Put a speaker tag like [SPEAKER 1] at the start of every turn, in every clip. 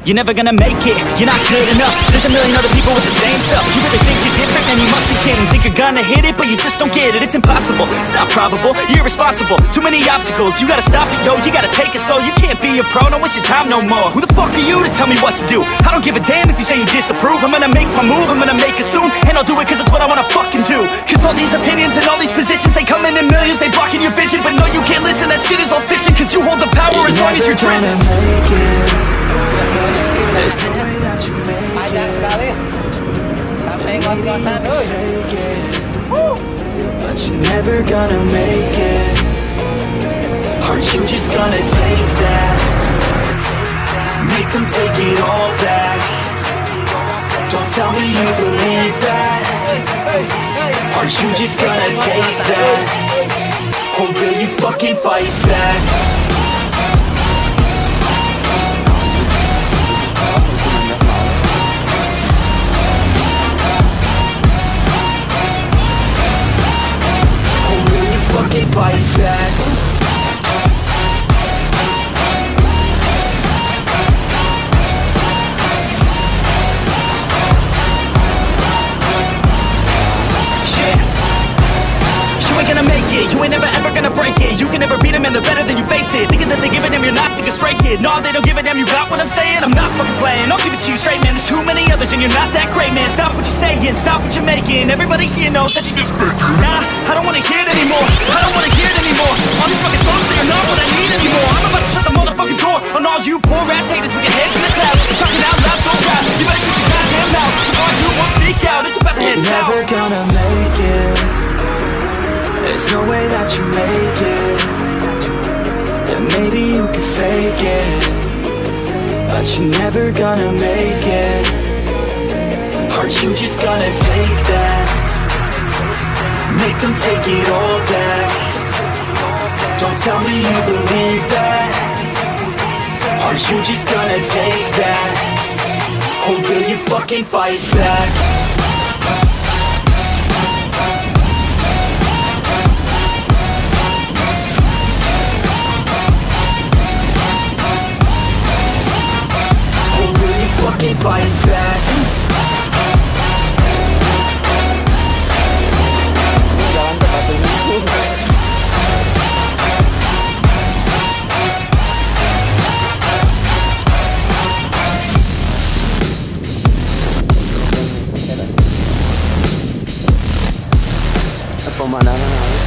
[SPEAKER 1] you're never gonna make it. You're not good enough, there's a million other people with the same stuff. You really think you're different, man, you must be kidding. Think you're gonna hit it, but you just don't get it. It's impossible, it's not probable, you're irresponsible. Too many obstacles, you gotta stop it, yo. You gotta take it slow, you can't be a pro, don't waste your time no more. Who the fuck are you to tell me what to do? I don't give a damn if you say you disapprove. I'm gonna make my move, I'm gonna make it soon. And I'll do it cause it's what I wanna fucking do. Cause all these opinions and all these positions, they come in millions, they blocking your vision. But no, you can't listen, that shit is all fiction. Cause you hold the power as long as you're dreaming. There's no way that you make it. But you're never gonna make it. Aren't you just gonna take that? Make them take it all back. Don't tell me you believe that. Aren't you just gonna take that? Or will you fucking fight back? Fucking fight back. You ain't gonna make it, you ain't never ever gonna break it. You can never beat them and they're better than you face it. Thinking that they give a damn, you're not thinking straight, kid. No, they don't give a damn, you got what I'm saying? I'm not fucking playing, I'll give it to you straight, man. There's too many others and you're not that great, man. Stop what you're saying, stop what you're making. Everybody here knows that you just nah, I don't wanna hear it anymore. I don't wanna hear it anymore. All these fucking songs, they are not what I need anymore. I'm about to shut the motherfucking door on all you poor ass haters with your heads in the clouds. Talking out loud so proud, you better shut your goddamn mouth. All you won't speak out, it's about to head south. You're never gonna make it. There's no way that you make it. And maybe you can fake it, but you're never gonna make it. Aren't you just gonna take that? Make them take it all back. Don't tell me you believe that. Aren't you just gonna take that? Or will you fucking fight back? Fucking fight back. Jalan ke Batu. Pemandangan halus.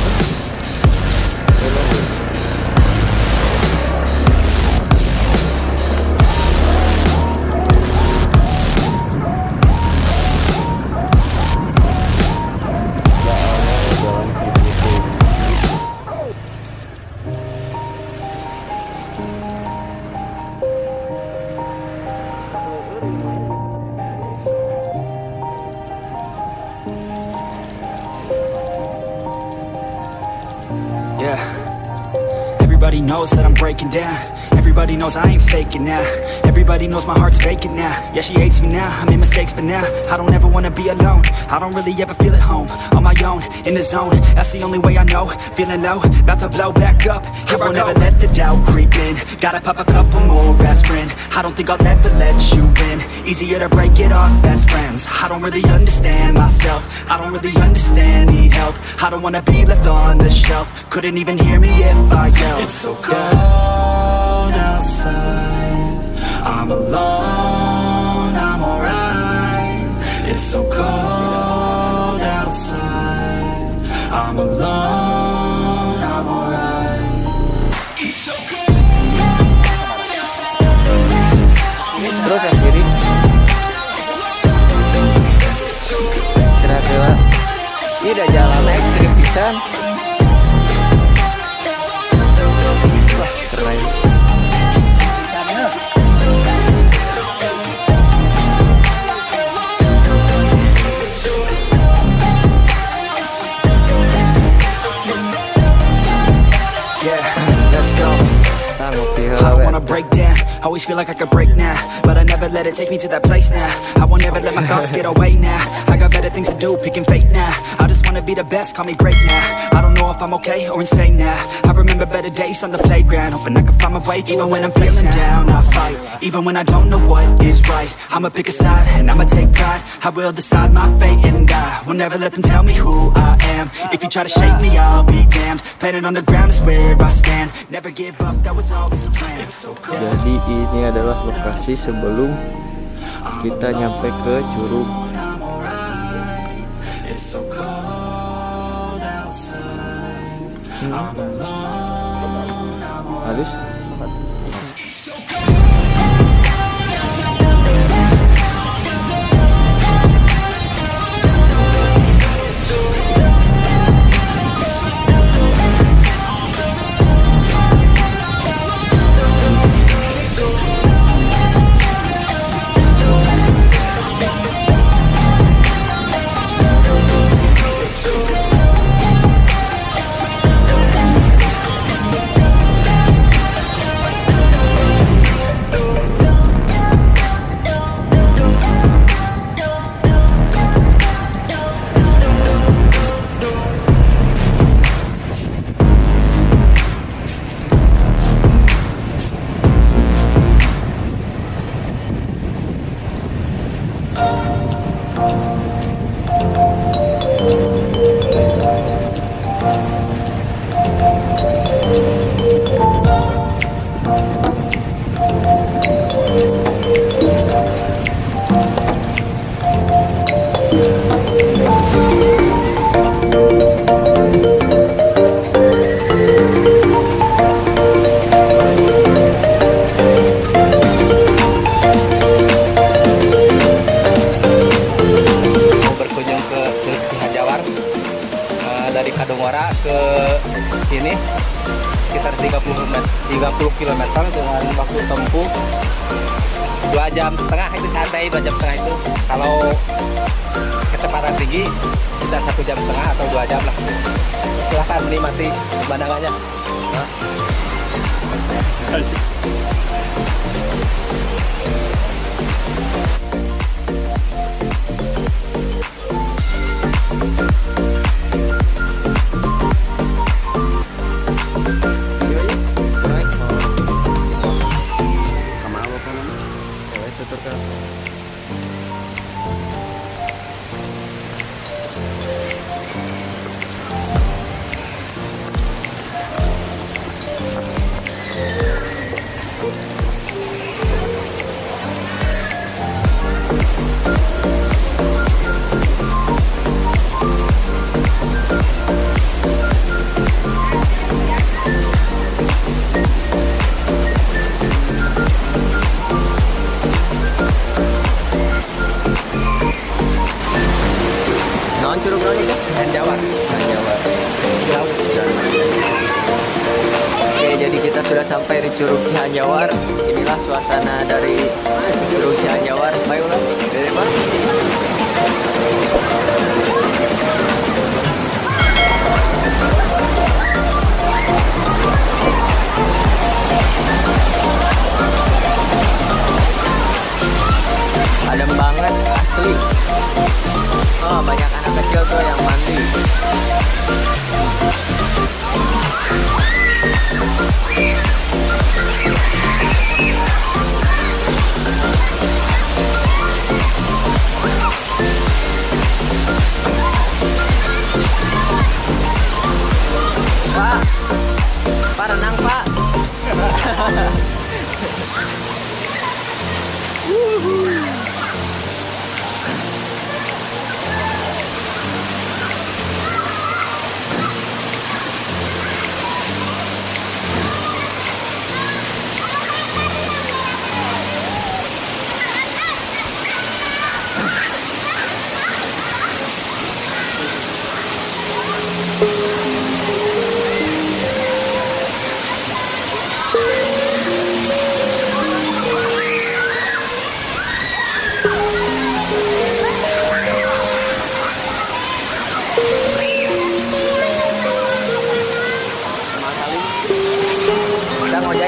[SPEAKER 1] Everybody knows that I'm breaking down. Everybody knows I ain't faking now. Everybody knows my heart's vacant now. Yeah, she hates me now, I made mistakes but now I don't ever wanna be alone. I don't really ever feel at home. On my own, in the zone, that's the only way I know. Feeling low, about to blow back up. I won't ever let the doubt creep in. Gotta pop a couple more aspirin. I don't think I'll ever let you in. Easier to break it off best friends. I don't really understand myself. I don't really understand, need help. I don't wanna be left on the shelf. Couldn't even hear me if I yelled. It's so cold outside, I'm alone, I'm alright. It's so cold outside, I'm alone, I'm alright. It's so cold outside. Terus yang kiri istirahat dulu. Ini udah jalan ekstrim pisan. Yeah, let's go. Ngopi I don't wanna break down, always feel like I could break now, but I never let it take me to that place now. I won't ever let my thoughts get away now. I got better things to do, picking fate now. I just wanna be the best, call me great now. I don't know if I'm okay or insane now. I remember better days on the playground, hoping I can find my way even when I'm feeling down. I fight, even when I don't know what is right. I'ma pick a side and I'ma take pride. I will decide my fate and I will never let them tell me who I am. If you try to shake me, I'll be damned. Planet on the ground is where I stand. Never give up, that was always the plan.
[SPEAKER 2] Jadi ini adalah lokasi sebelum kita nyampe ke Curug. Halus.
[SPEAKER 3] Ke sini sekitar 30 km dengan waktu tempuh 2,5 jam itu santai. 2,5 jam itu kalau kecepatan tinggi bisa 1,5 jam atau 2 jam lah. Silahkan menikmati pemandangannya.
[SPEAKER 2] Curug
[SPEAKER 3] Cihanjawar. Cilawu.
[SPEAKER 2] Oke, jadi kita sudah sampai di Curug Cihanjawar. Inilah suasana dari Curug Cihanjawar. Baiklah, dari mana? Adem banget, asli. Oh, banyak anak kecil tuh yang mandi. Pak renang, Pak.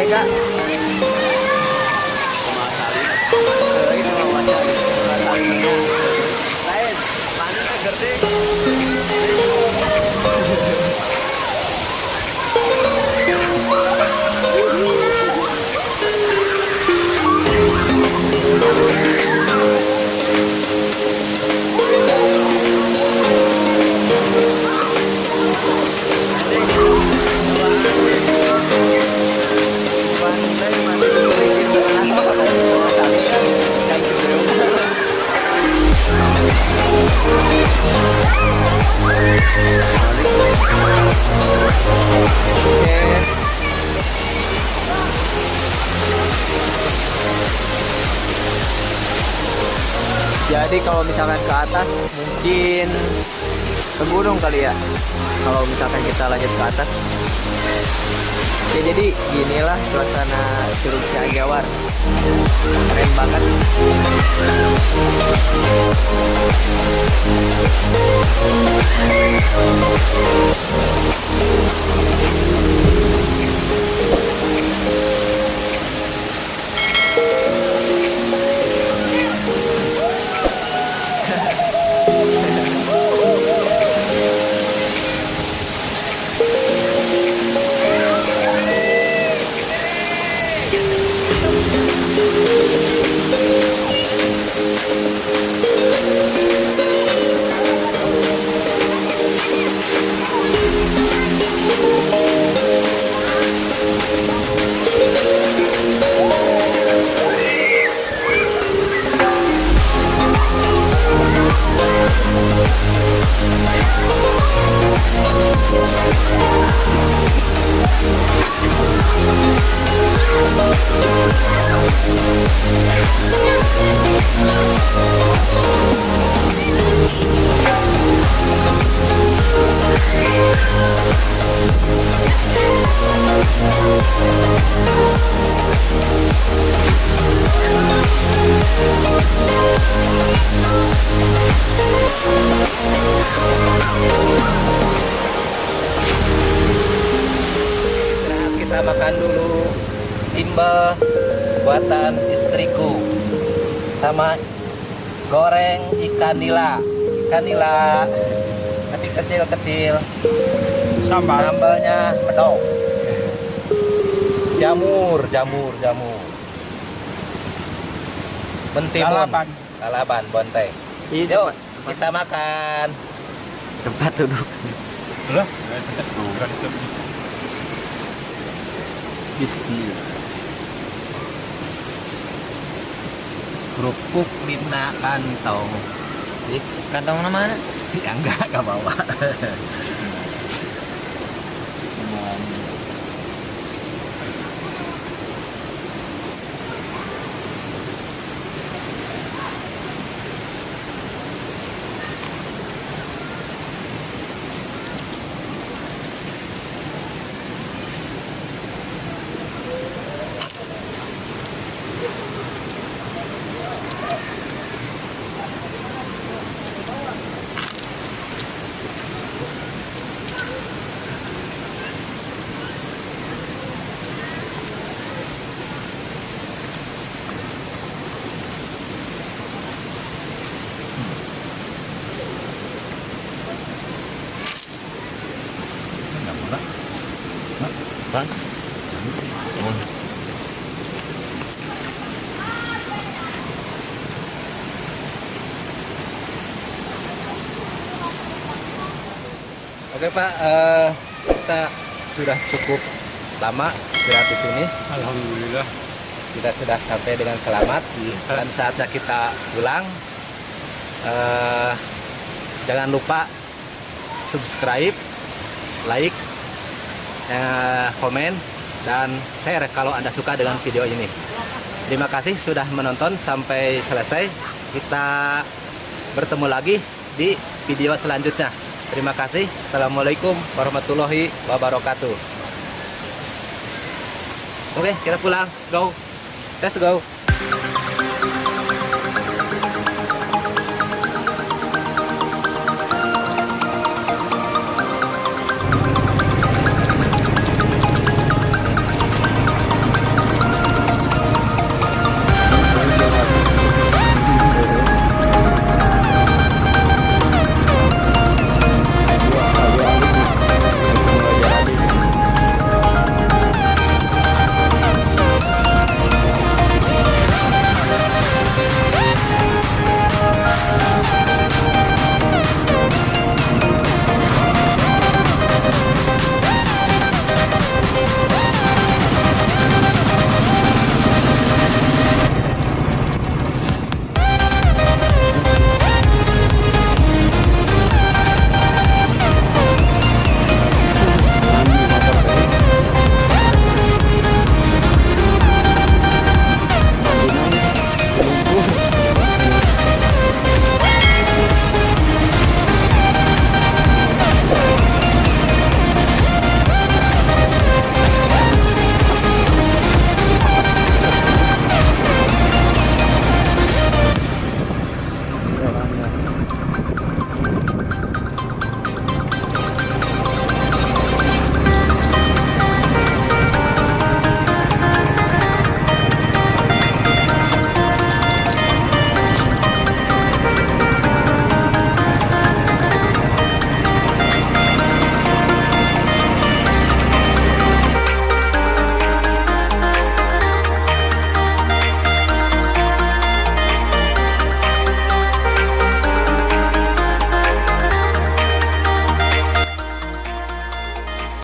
[SPEAKER 2] Kak. Jadi kalau misalkan ke atas mungkin ke gunung kali ya. Kalau misalkan kita lanjut ke atas. Ya jadi inilah suasana Curug Cihanjawar. Keren banget.
[SPEAKER 3] Kita makan dulu timbel buatan istriku sama goreng ikan nila tapi kecil-kecil, sambalnya medok, jamur mentimun, lalaban bonteng. Yuk kita makan.
[SPEAKER 2] Tempat duduk.
[SPEAKER 3] Bismillah. Kerupuk Mina kantong.
[SPEAKER 2] Kantong mana?
[SPEAKER 3] Ya enggak bawa.
[SPEAKER 4] Bang.
[SPEAKER 3] Oke Pak, kita sudah cukup lama istirahat di sini.
[SPEAKER 4] Alhamdulillah.
[SPEAKER 3] Kita sudah sampai dengan selamat dan saatnya kita pulang. Jangan lupa subscribe, like, komen, dan share kalau Anda suka dengan video ini. Terima kasih sudah menonton sampai selesai. Kita bertemu lagi di video selanjutnya. Terima kasih. Assalamualaikum warahmatullahi wabarakatuh. Oke, kita pulang. Go. Let's go.